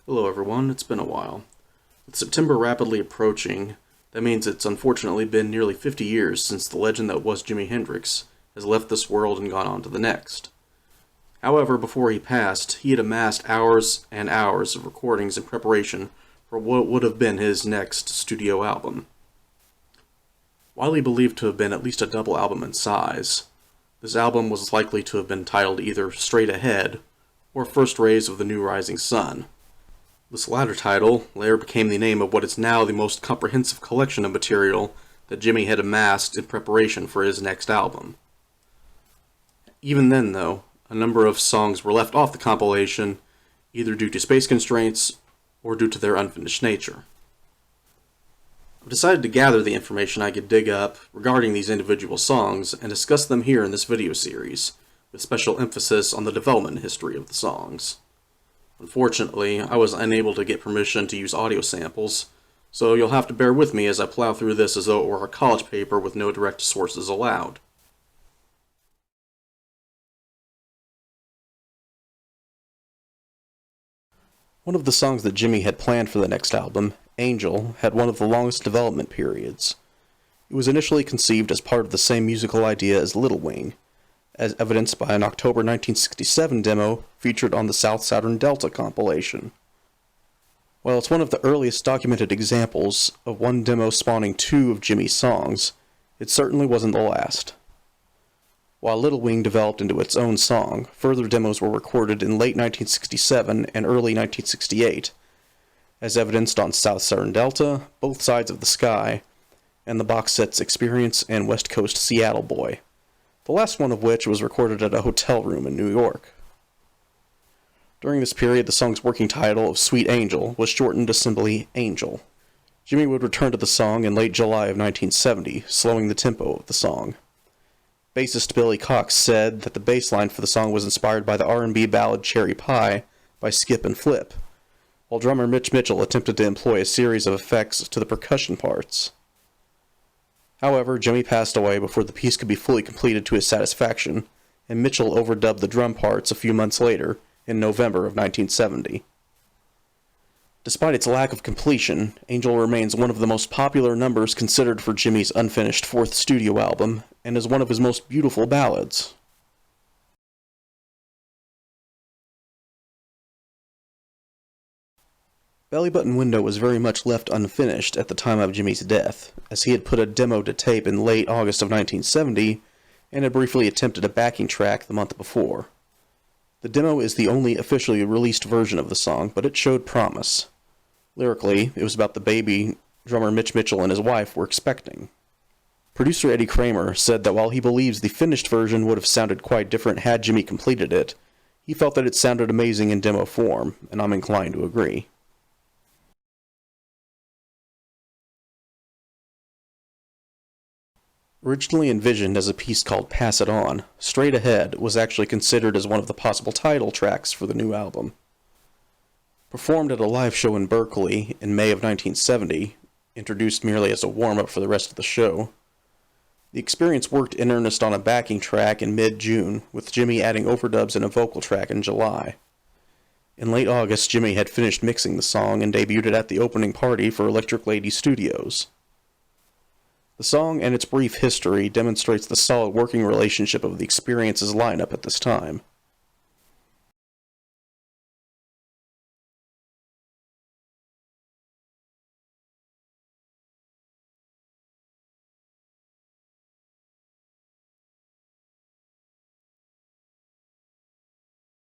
Hello everyone, it's been a while. With September rapidly approaching, that means it's unfortunately been nearly 50 years since the legend that was Jimi Hendrix has left this world and gone on to the next. However, before he passed, he had amassed hours and hours of recordings in preparation for what would have been his next studio album. Widely believed to have been at least a double album in size, this album was likely to have been titled either Straight Ahead or First Rays of the New Rising Sun. This latter title later became the name of what is now the most comprehensive collection of material that Jimi had amassed in preparation for his next album. Even then, though, a number of songs were left off the compilation, either due to space constraints or due to their unfinished nature. I've decided to gather the information I could dig up regarding these individual songs and discuss them here in this video series, with special emphasis on the development history of the songs. Unfortunately, I was unable to get permission to use audio samples, so you'll have to bear with me as I plow through this as though it were a college paper with no direct sources allowed. One of the songs that Jimi had planned for the next album, Angel, had one of the longest development periods. It was initially conceived as part of the same musical idea as Little Wing, as evidenced by an October 1967 demo featured on the South Saturn Delta compilation. While it's one of the earliest documented examples of one demo spawning two of Jimi's songs, it certainly wasn't the last. While Little Wing developed into its own song, further demos were recorded in late 1967 and early 1968, as evidenced on South Saturn Delta, Both Sides of the Sky, and the box sets Experience and West Coast Seattle Boy, the last one of which was recorded at a hotel room in New York. During this period, the song's working title of Sweet Angel was shortened to simply Angel. Jimi would return to the song in late July of 1970, slowing the tempo of the song. Bassist Billy Cox said that the bass line for the song was inspired by the R&B ballad Cherry Pie by Skip and Flip, while drummer Mitch Mitchell attempted to employ a series of effects to the percussion parts. However, Jimi passed away before the piece could be fully completed to his satisfaction, and Mitchell overdubbed the drum parts a few months later, in November of 1970. Despite its lack of completion, Angel remains one of the most popular numbers considered for Jimi's unfinished fourth studio album, and is one of his most beautiful ballads. Belly Button Window was very much left unfinished at the time of Jimi's death, as he had put a demo to tape in late August of 1970, and had briefly attempted a backing track the month before. The demo is the only officially released version of the song, but it showed promise. Lyrically, it was about the baby drummer Mitch Mitchell and his wife were expecting. Producer Eddie Kramer said that while he believes the finished version would have sounded quite different had Jimi completed it, he felt that it sounded amazing in demo form, and I'm inclined to agree. Originally envisioned as a piece called Pass It On, Straight Ahead was actually considered as one of the possible title tracks for the new album. Performed at a live show in Berkeley in May of 1970, introduced merely as a warm-up for the rest of the show, the Experience worked in earnest on a backing track in mid-June, with Jimi adding overdubs and a vocal track in July. In late August, Jimi had finished mixing the song and debuted it at the opening party for Electric Lady Studios. The song and its brief history demonstrates the solid working relationship of the Experience's lineup at this time.